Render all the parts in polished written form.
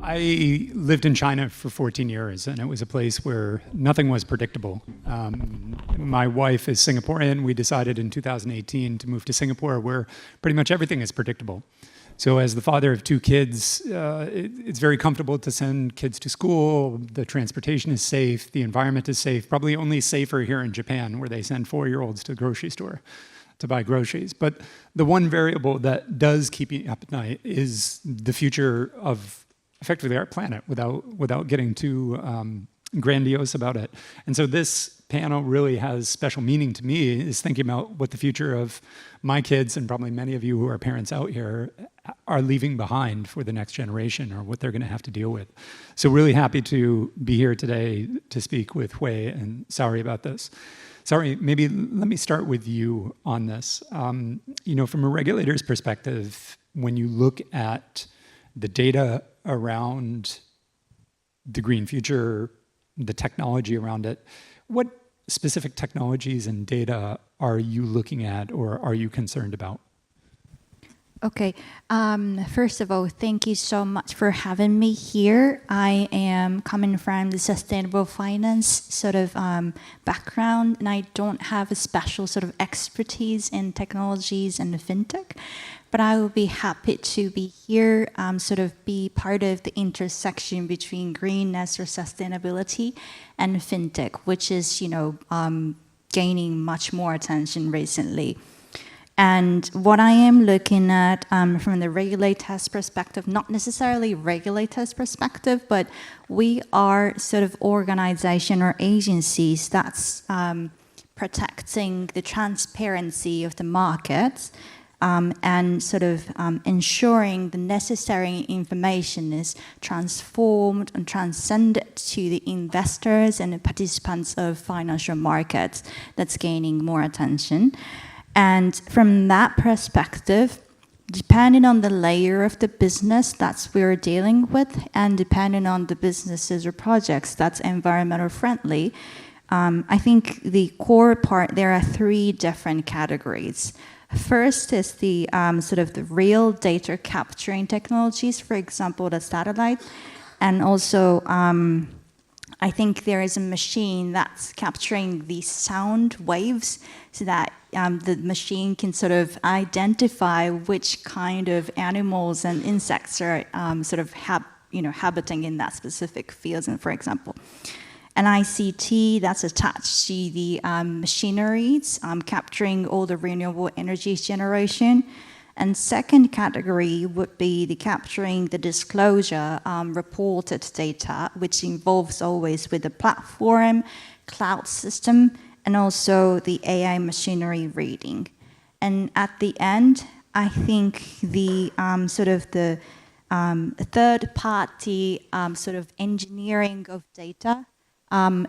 I lived in China for 14 years, and it was a place where nothing was predictable. My wife is Singaporean. We decided in 2018 to move to Singapore, where pretty much everything is predictable. So as the father of two kids, it's very comfortable to send kids to school. The transportation is safe. The environment is safe. Probably only safer here in Japan, where they send 4-year-olds to the grocery store to buy groceries. But the one variable that does keep me up at night is the future of effectively our planet, without getting too grandiose about it. And so this panel really has special meaning to me, is thinking about what the future of my kids, and probably many of you who are parents out here, are leaving behind for the next generation, or what they're going to have to deal with. So really happy to be here today to speak with Hui and Saori about this. Saori, maybe let me start with you on this. You know, from a regulator's perspective, when you look at the data around the green future, the technology around it, what specific technologies and data are you looking at, or are you concerned about? Okay, first of all, thank you so much for having me here. I am coming from the sustainable finance sort of background, and I don't have a special sort of expertise in technologies and fintech, but I will be happy to be here, sort of be part of the intersection between greenness or sustainability and fintech, which is, you know, gaining much more attention recently. And what I am looking at from the regulator's perspective, not necessarily regulator's perspective, but we are sort of organization or agencies that's protecting the transparency of the markets and sort of ensuring the necessary information is transformed and transcended to the investors and the participants of financial markets that's gaining more attention. And from that perspective, depending on the layer of the business that's we're dealing with, and depending on the businesses or projects that's environmental friendly, I think the core part, there are 3 different categories. First is the sort of the real data capturing technologies, for example, the satellite, and also I think there is a machine that's capturing the sound waves so that the machine can sort of identify which kind of animals and insects are sort of habiting in that specific fields, and for example. And ICT that's attached to the machineries, capturing all the renewable energy generation. And second category would be the capturing the disclosure reported data, which involves always with the platform, cloud system, and also the AI machinery reading. And at the end, I think the sort of the third party sort of engineering of data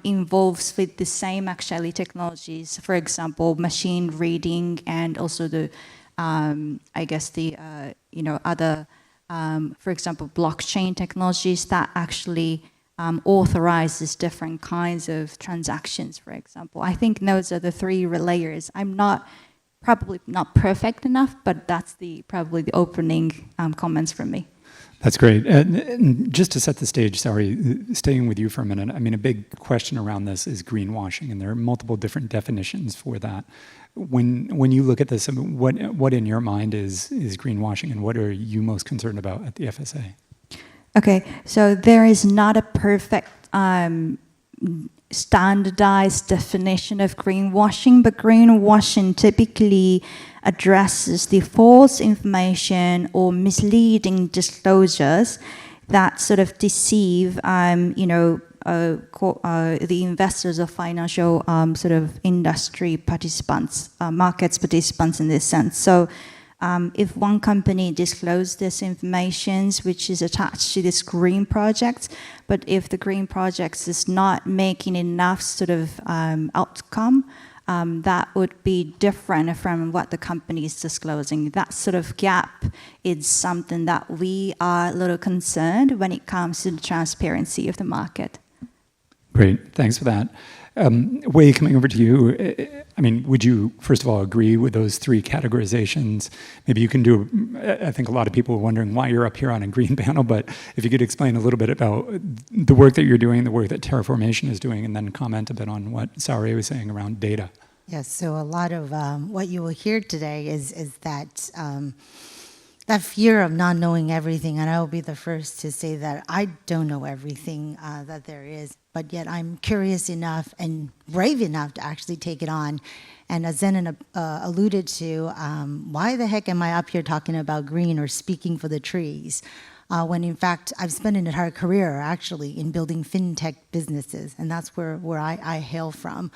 involves with the same actually technologies, for example, machine reading, and also the I guess the other, for example, blockchain technologies that actually authorizes different kinds of transactions, for example. I think those are the 3 layers. I'm probably not perfect enough, but that's probably the opening comments from me. That's great. And just to set the stage, sorry, staying with you for a minute, I mean, a big question around this is greenwashing, and there are multiple different definitions for that. When you look at this, what in your mind is greenwashing, and what are you most concerned about at the FSA? Okay, so there is not a perfect standardized definition of greenwashing, but greenwashing typically addresses the false information or misleading disclosures that sort of deceive, the investors or financial sort of industry participants, markets participants in this sense. So if one company discloses this information, which is attached to this green project, but if the green project is not making enough sort of outcome, that would be different from what the company is disclosing. That sort of gap is something that we are a little concerned when it comes to the transparency of the market. Great, thanks for that. Wei, coming over to you. I mean, would you, first of all, agree with those three categorizations? Maybe you can do, I think a lot of people are wondering why you're up here on a green panel, but if you could explain a little bit about the work that you're doing, the work that Terraformation is doing, and then comment a bit on what Saori was saying around data. Yes, so a lot of what you will hear today is that that fear of not knowing everything, and I will be the first to say that I don't know everything that there is, but yet I'm curious enough and brave enough to actually take it on. And as Zenon alluded to, why the heck am I up here talking about green or speaking for the trees? When in fact, I've spent an entire career actually in building fintech businesses, and that's where I hail from.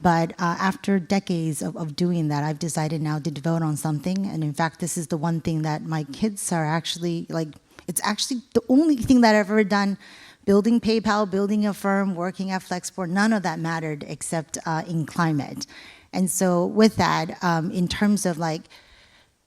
But after decades of doing that, I've decided now to devote on something. And in fact, this is the one thing that my kids are actually, like, it's actually the only thing that I've ever done. Building PayPal, building a firm, working at Flexport, none of that mattered except in climate. And so with that, in terms of like,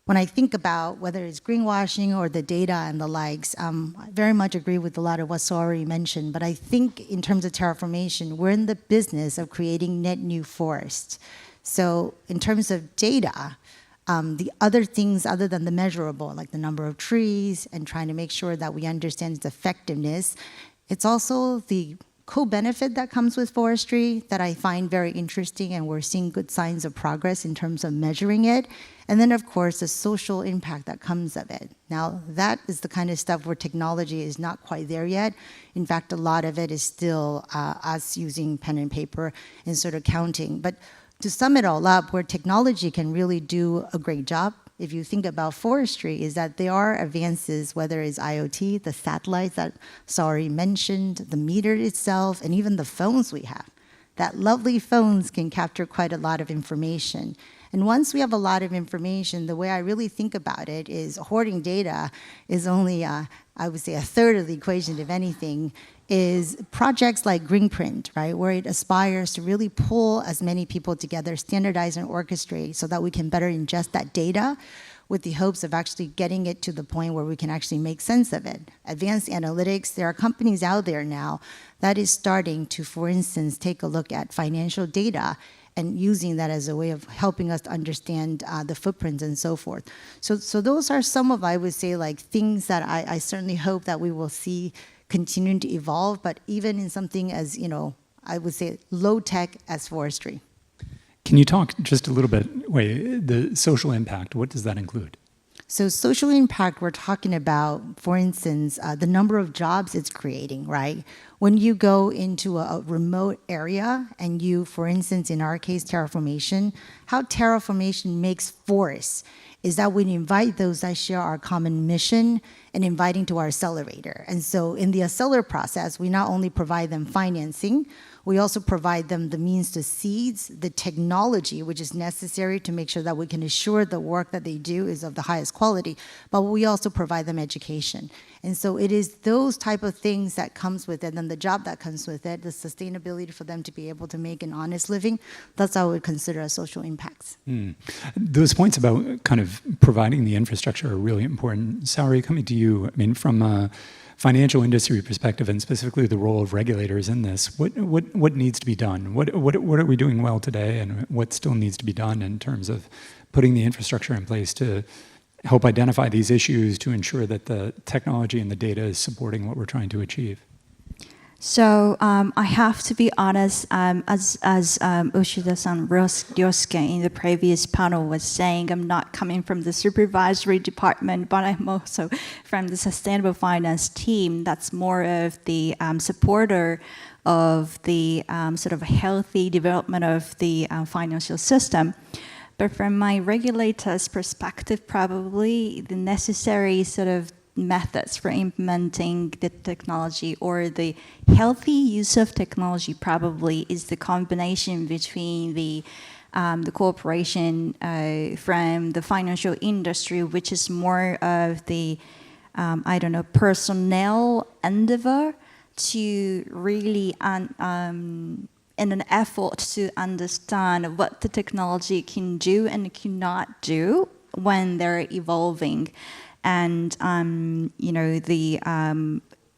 when I think about whether it's greenwashing or the data and the likes, I very much agree with a lot of what Saori mentioned, but I think in terms of Terraformation, we're in the business of creating net new forests. So in terms of data, the other things other than the measurable, like the number of trees and trying to make sure that we understand its effectiveness, it's also the co-benefit that comes with forestry that I find very interesting, and we're seeing good signs of progress in terms of measuring it. And then, of course, the social impact that comes of it. Now, that is the kind of stuff where technology is not quite there yet. In fact, a lot of it is still us using pen and paper and sort of counting. But to sum it all up, where technology can really do a great job, if you think about forestry, is that there are advances, whether it's IoT, the satellites that Saori mentioned, the meter itself, and even the phones we have. That lovely phones can capture quite a lot of information. And once we have a lot of information, the way I really think about it is hoarding data is only, I would say, a third of the equation, if anything, is projects like Greenprint, right, where it aspires to really pull as many people together, standardize and orchestrate so that we can better ingest that data with the hopes of actually getting it to the point where we can actually make sense of it. Advanced analytics, there are companies out there now that is starting to, for instance, take a look at financial data and using that as a way of helping us to understand the footprints and so forth. So those are some of, I would say, like things that I certainly hope that we will see continuing to evolve, but even in something as, you know, I would say low tech as forestry. Can you talk just a little bit, the social impact, what does that include? So social impact, we're talking about, for instance, the number of jobs it's creating, right? When you go into a remote area and you, for instance, in our case, Terraformation, how Terraformation makes forests is that we invite those that share our common mission and inviting to our accelerator. And so in the accelerator process, we not only provide them financing, we also provide them the means to seeds, the technology which is necessary to make sure that we can assure the work that they do is of the highest quality, but we also provide them education. And so it is those type of things that comes with it, and the job that comes with it, the sustainability for them to be able to make an honest living, that's how I would consider as social impacts. Those points about kind of providing the infrastructure are really important. Saori, coming to you, I mean, from a financial industry perspective, and specifically the role of regulators in this, what needs to be done? What are we doing well today, and what still needs to be done in terms of putting the infrastructure in place to help identify these issues, to ensure that the technology and the data is supporting what we're trying to achieve? So I have to be honest, as Ushida-san Ryosuke in the previous panel was saying, I'm not coming from the supervisory department, but I'm also from the sustainable finance team. That's more of the supporter of the sort of healthy development of the financial system. But from my regulator's perspective, probably the necessary sort of methods for implementing the technology or the healthy use of technology probably is the combination between the cooperation from the financial industry, which is more of the, personnel endeavor to really, in an effort to understand what the technology can do and cannot do when they're evolving. And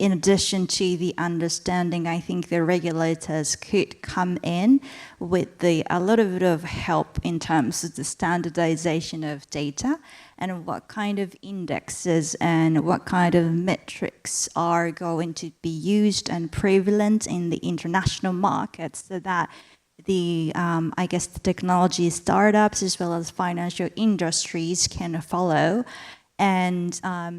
in addition to the understanding, I think the regulators could come in with a little bit of help in terms of the standardization of data and what kind of indexes and what kind of metrics are going to be used and prevalent in the international markets, so that I guess the technology startups as well as financial industries can follow and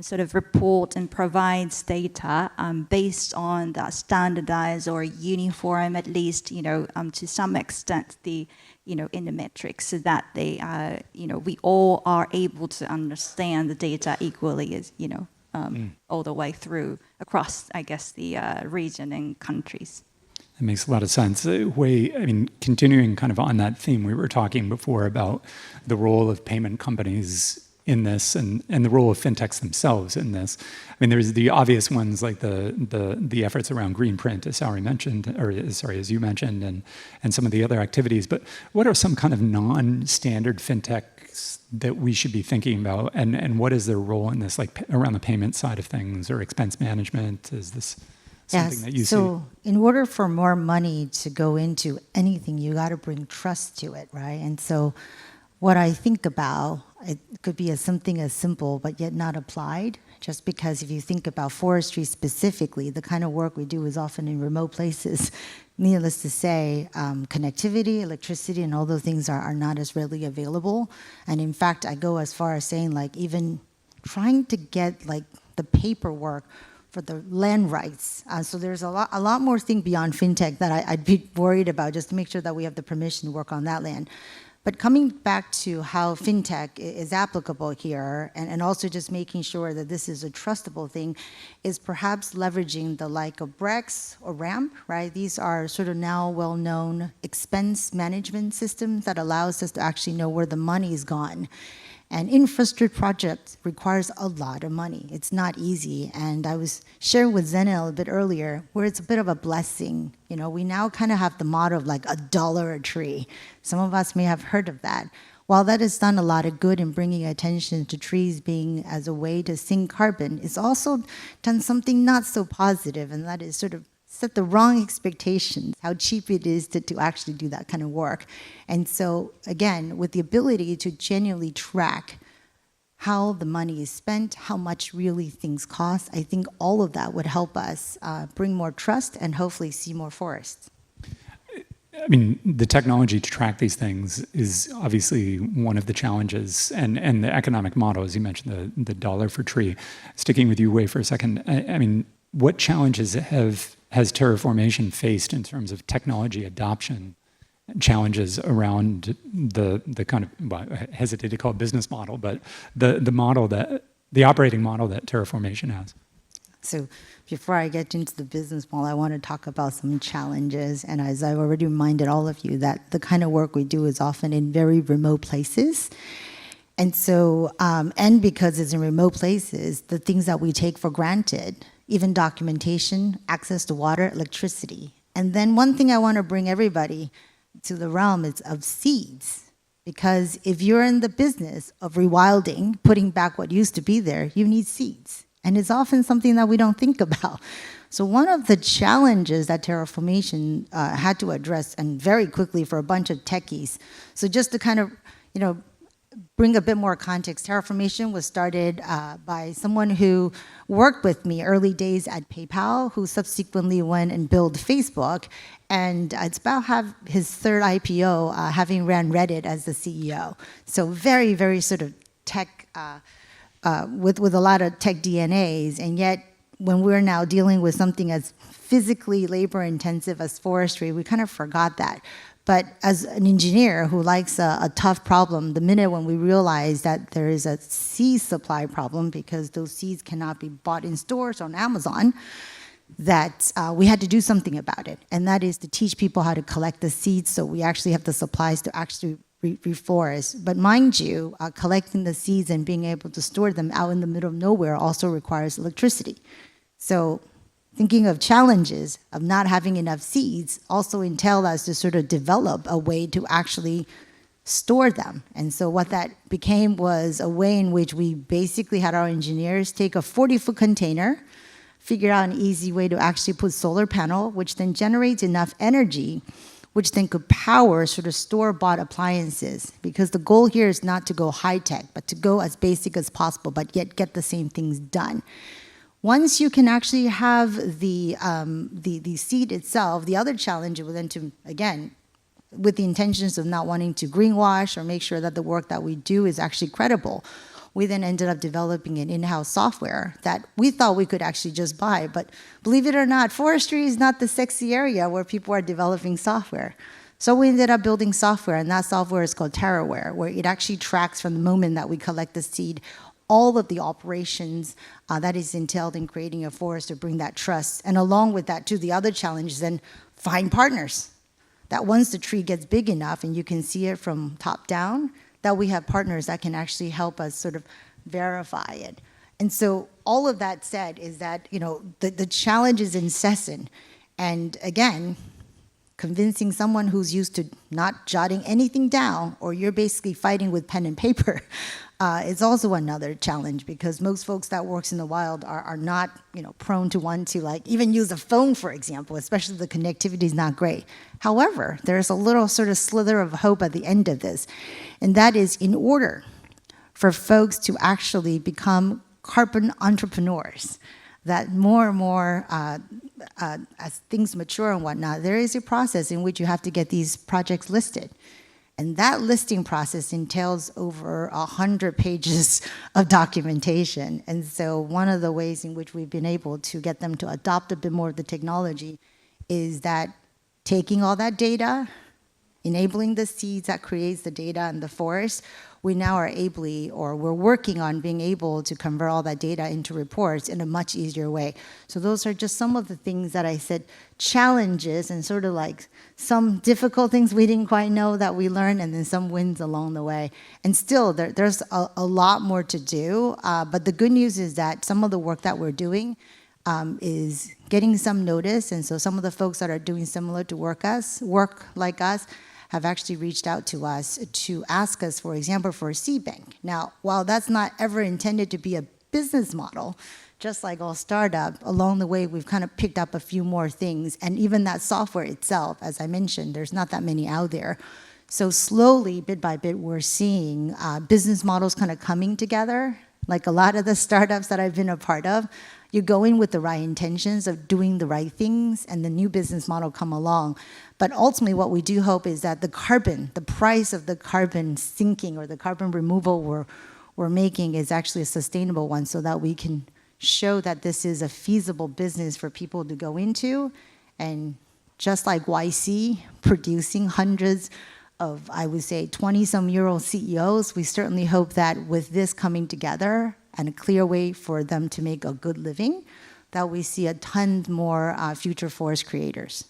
sort of report and provides data based on that standardized or uniform, at least, to some extent, in the metrics, so that they, we all are able to understand the data equally, as all the way through across, I guess, the region and countries. That makes a lot of sense. Continuing kind of on that theme, we were talking before about the role of payment companies in this and the role of fintechs themselves in this. There's the obvious ones like the efforts around green print, as you mentioned, and some of the other activities. But what are some kind of non-standard fintechs that we should be thinking about, and what is their role in this, like around the payment side of things or expense management? Is this something that you see? So in order for more money to go into anything, you got to bring trust to it, right? And so what I think about, it could be something as simple but yet not applied, just because if you think about forestry specifically, the kind of work we do is often in remote places. Needless to say, connectivity, electricity, and all those things are not as readily available. And in fact, I go as far as saying, like, even trying to get like the paperwork for the land rights. So there's a lot more thing beyond fintech that I'd be worried about, just to make sure that we have the permission to work on that land. But coming back to how fintech is applicable here, and also just making sure that this is a trustable thing, is perhaps leveraging the like of Brex or RAMP, right? These are sort of now well-known expense management systems that allows us to actually know where the money is gone. And infrastructure project requires a lot of money. It's not easy. And I was sharing with Zenel a bit earlier, where it's a bit of a blessing. We now kind of have the motto of like $1 a tree. Some of us may have heard of that. While that has done a lot of good in bringing attention to trees being as a way to sink carbon, it's also done something not so positive, and that is sort of set the wrong expectations, how cheap it is to actually do that kind of work. And so, again, with the ability to genuinely track how the money is spent, how much really things cost, I think all of that would help us bring more trust and hopefully see more forests. The technology to track these things is obviously one of the challenges, and the economic model, as you mentioned, the dollar for tree. Sticking with you, Wei, for a second, what challenges has Terraformation faced in terms of technology adoption, challenges around the kind of, well, I hesitate to call it business model, but the operating model that Terraformation has? So before I get into the business model, I want to talk about some challenges. And as I've already reminded all of you, that the kind of work we do is often in very remote places. And so, and because it's in remote places, the things that we take for granted, even documentation, access to water, electricity. And then one thing I want to bring everybody to the realm is of seeds. Because if you're in the business of rewilding, putting back what used to be there, you need seeds. And it's often something that we don't think about. So one of the challenges that Terraformation had to address, and very quickly for a bunch of techies, so just to kind of, bring a bit more context, Terraformation was started by someone who worked with me early days at PayPal, who subsequently went and built Facebook. And it's about his third IPO, having ran Reddit as the CEO. So very, very sort of tech, with a lot of tech DNAs. And yet, when we're now dealing with something as physically labor intensive as forestry, we kind of forgot that. But as an engineer who likes a tough problem, the minute when we realize that there is a seed supply problem, because those seeds cannot be bought in stores on Amazon, that we had to do something about it. And that is to teach people how to collect the seeds so we actually have the supplies to actually reforest. But mind you, collecting the seeds and being able to store them out in the middle of nowhere also requires electricity. So thinking of challenges of not having enough seeds also entailed us to sort of develop a way to actually store them. And so what that became was a way in which we basically had our engineers take a 40-foot container, figure out an easy way to actually put solar panel, which then generates enough energy, which then could power sort of store-bought appliances. Because the goal here is not to go high-tech, but to go as basic as possible, but yet get the same things done. Once you can actually have the seed itself, the other challenge will then to, again, with the intentions of not wanting to greenwash or make sure that the work that we do is actually credible, we then ended up developing an in-house software that we thought we could actually just buy. But believe it or not, forestry is not the sexy area where people are developing software. So we ended up building software, and that software is called Terraware, where it actually tracks from the moment that we collect the seed all of the operations that is entailed in creating a forest to bring that trust. And along with that, too, the other challenge is then find partners. That once the tree gets big enough and you can see it from top down, that we have partners that can actually help us sort of verify it. And so all of that said is that, the challenge is incessant. And again, convincing someone who's used to not jotting anything down, or you're basically fighting with pen and paper, is also another challenge, because most folks that works in the wild are not, prone to want to like even use a phone, for example, especially if the connectivity is not great. However, there's a little sort of slither of hope at the end of this, and that is in order for folks to actually become carbon entrepreneurs, that more and more, as things mature and whatnot, there is a process in which you have to get these projects listed. And that listing process entails over 100 pages of documentation. And so one of the ways in which we've been able to get them to adopt a bit more of the technology is that taking all that data, enabling the seeds that creates the data in the forest, we now are we're working on being able to convert all that data into reports in a much easier way. So those are just some of the things that I said, challenges, and sort of like some difficult things we didn't quite know that we learned, and then some wins along the way. And still, there's a lot more to do, but the good news is that some of the work that we're doing is getting some notice, and so some of the folks that are doing similar to work like us, have actually reached out to us to ask us, for example, for a seed bank. Now, while that's not ever intended to be a business model, just like all startup, along the way, we've kind of picked up a few more things. And even that software itself, as I mentioned, there's not that many out there. So slowly, bit by bit, we're seeing business models kind of coming together. Like a lot of the startups that I've been a part of, you go in with the right intentions of doing the right things, and the new business model come along. But ultimately, what we do hope is that the price of the carbon sinking or the carbon removal we're making is actually a sustainable one, so that we can show that this is a feasible business for people to go into. And just like YC producing hundreds of, I would say, 20-some-year-old CEOs, we certainly hope that with this coming together and a clear way for them to make a good living, that we see a ton more future forest creators.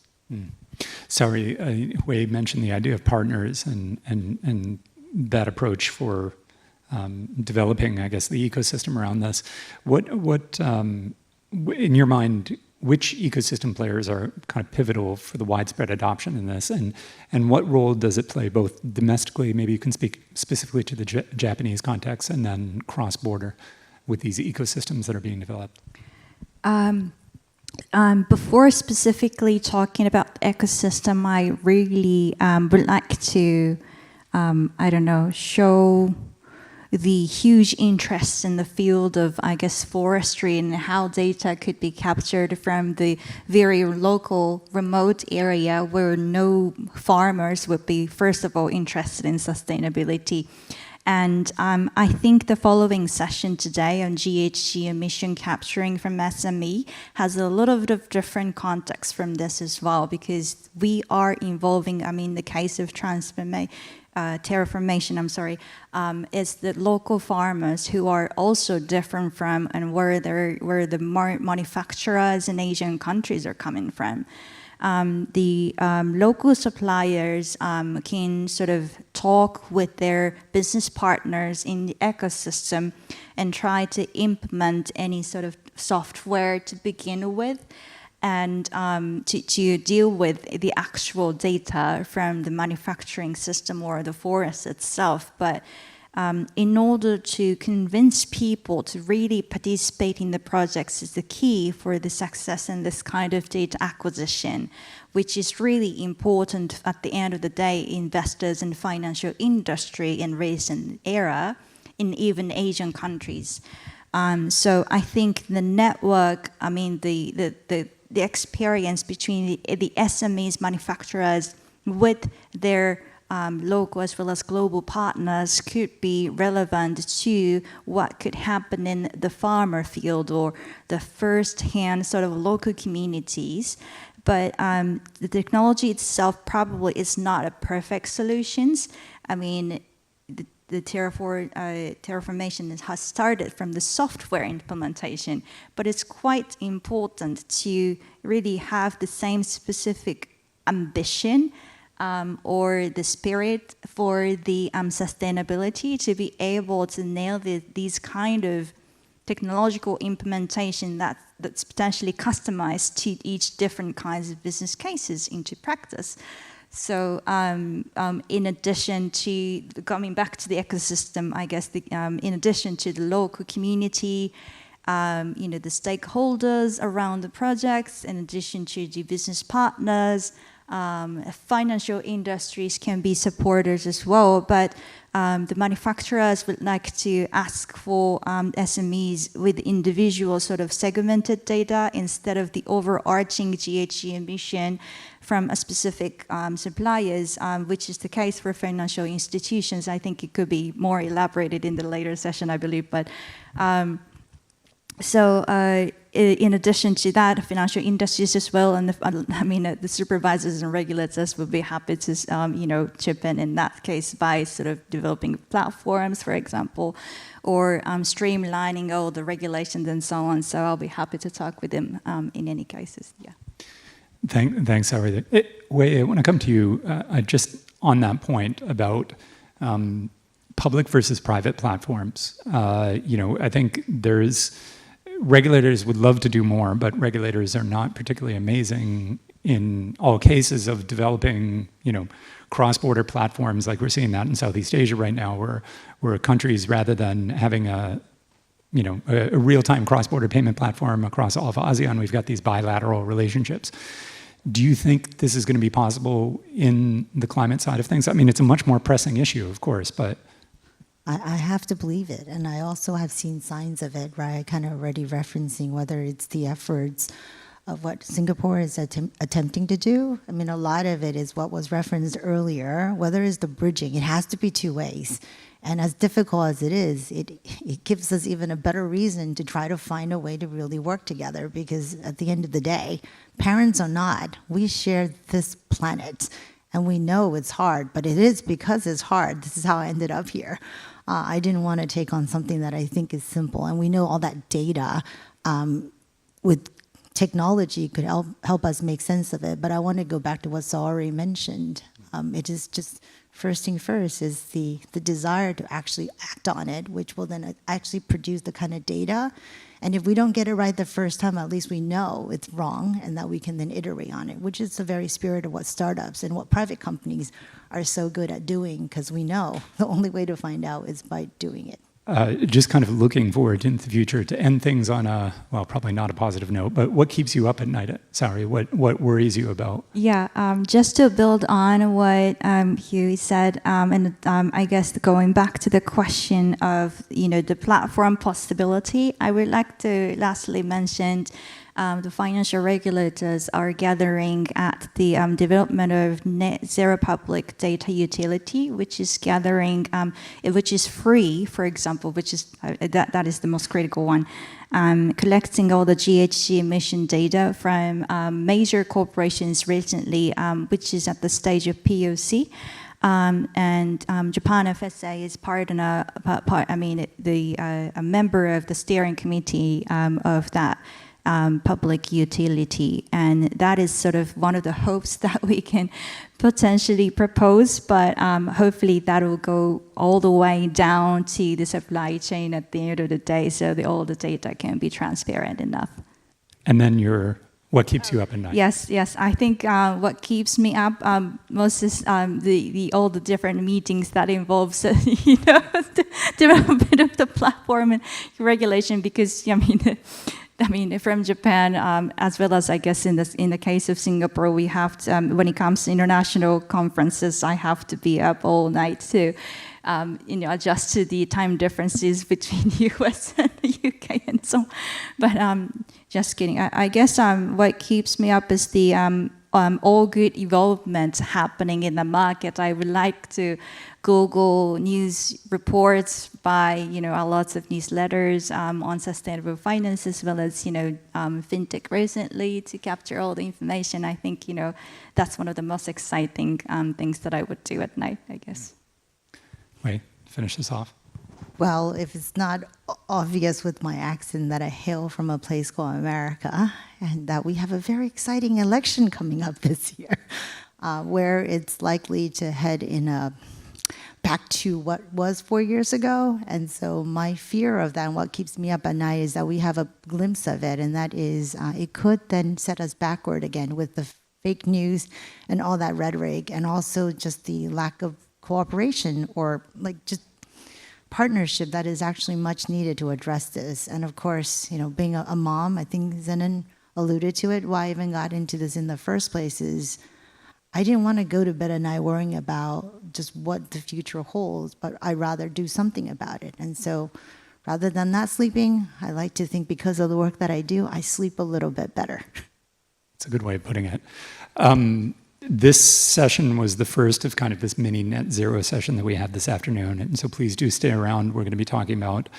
Sorry, Wei mentioned the idea of partners and that approach for developing, I guess, the ecosystem around this. What in your mind, which ecosystem players are kind of pivotal for the widespread adoption in this, and what role does it play both domestically, maybe you can speak specifically to the Japanese context, and then cross-border with these ecosystems that are being developed? Before specifically talking about the ecosystem, I really would like to, show the huge interest in the field of, I guess, forestry, and how data could be captured from the very local, remote area where no farmers would be, first of all, interested in sustainability. And I think the following session today on GHG emission capturing from SME has a little bit of different context from this as well, because we are involving, the case of Terraformation, is the local farmers who are also different from, and where the manufacturers in Asian countries are coming from. The local suppliers can sort of talk with their business partners in the ecosystem and try to implement any sort of software to begin with, and to deal with the actual data from the manufacturing system or the forest itself. But in order to convince people to really participate in the projects is the key for the success in this kind of data acquisition, which is really important at the end of the day, investors in financial industry in recent era, in even Asian countries. So I think the network, I mean, the experience between the SMEs, manufacturers with their local as well as global partners could be relevant to what could happen in the farmer field or the first-hand sort of local communities. But the technology itself probably is not a perfect solution. I mean, the Terraformation has started from the software implementation, but it's quite important to really have the same specific ambition or the spirit for the sustainability to be able to nail these kind of technological implementation that's potentially customized to each different kinds of business cases into practice. So in addition to coming back to the ecosystem, I guess in addition to the local community, the stakeholders around the projects, in addition to the business partners, financial industries can be supporters as well, but the manufacturers would like to ask for SMEs with individual sort of segmented data instead of the overarching GHG emission from a specific suppliers, which is the case for financial institutions. I think it could be more elaborated in the later session, I believe, but in addition to that, financial industries as well, and the supervisors and regulators would be happy to, chip in that case by sort of developing platforms, for example, or streamlining all the regulations and so on. So I'll be happy to talk with them in any cases. Yeah. Thanks, Ari. Wei, I want to come to you just on that point about public versus private platforms. I think regulators would love to do more, but regulators are not particularly amazing in all cases of developing, cross-border platforms like we're seeing that in Southeast Asia right now, where countries, rather than having a real-time cross-border payment platform across all of ASEAN, we've got these bilateral relationships. Do you think this is going to be possible in the climate side of things? I mean, it's a much more pressing issue, of course, but... I have to believe it, and I also have seen signs of it, right? I kind of already referencing whether it's the efforts of what Singapore is attempting to do. I mean, a lot of it is what was referenced earlier, whether it's the bridging. It has to be two ways. And as difficult as it is, it gives us even a better reason to try to find a way to really work together, because at the end of the day, parents or not, we share this planet. And we know it's hard, but it is because it's hard. This is how I ended up here. I didn't want to take on something that I think is simple. And we know all that data with technology could help us make sense of it. But I want to go back to what Saori mentioned. It is just first thing first is the desire to actually act on it, which will then actually produce the kind of data. And if we don't get it right the first time, at least we know it's wrong and that we can then iterate on it, which is the very spirit of what startups and what private companies are so good at doing, because we know the only way to find out is by doing it. Just kind of looking forward into the future to end things on a, well, probably not a positive note, but what keeps you up at night? Sorry, what worries you about? Yeah, just to build on what Huey said, and I guess going back to the question of, the platform possibility, I would like to lastly mention the financial regulators are gathering at the development of net zero public data utility, which is gathering, which is free, for example, which is that is the most critical one, collecting all the GHG emission data from major corporations recently, which is at the stage of POC. And Japan FSA is a member of the steering committee of that public utility, and that is sort of one of the hopes that we can potentially propose, but hopefully that will go all the way down to the supply chain at the end of the day, so all the data can be transparent enough. And then your what keeps you up at night? Yes. I think what keeps me up most is all the different meetings that involves the development of the platform and regulation. Because I mean, from Japan, as well as I guess in the case of Singapore, we have to, when it comes to international conferences, I have to be up all night to, adjust to the time differences between US and the UK and so on. But just kidding. I guess what keeps me up is the all good developments happening in the market. I would like to Google news reports by lots of newsletters on sustainable finance, as well as fintech recently, to capture all the information. I think that's one of the most exciting things that I would do at night, I guess. Wait, finish this off. Well, if it's not obvious with my accent that I hail from a place called America, and that we have a very exciting election coming up this year, where it's likely to head in back to what was 4 years ago. And so my fear of that and what keeps me up at night is that we have a glimpse of it, and that is it could then set us backward again with the fake news and all that rhetoric, and also just the lack of cooperation or just partnership that is actually much needed to address this. And of course, being a mom, I think Zenon alluded to it, why I even got into this in the first place is I didn't want to go to bed at night worrying about just what the future holds, but I'd rather do something about it. And so rather than not sleeping, I like to think because of the work that I do, I sleep a little bit better. That's a good way of putting it. This session was the first of kind of this mini net zero session that we had this afternoon. And so please do stay around. We're going to be talking about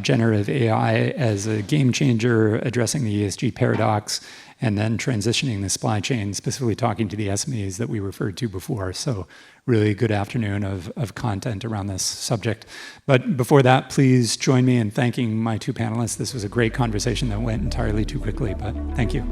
generative AI as a game changer, addressing the ESG paradox, and then transitioning the supply chain, specifically talking to the SMEs that we referred to before. So really good afternoon of content around this subject. But before that, please join me in thanking my two panelists. This was a great conversation that went entirely too quickly, but thank you.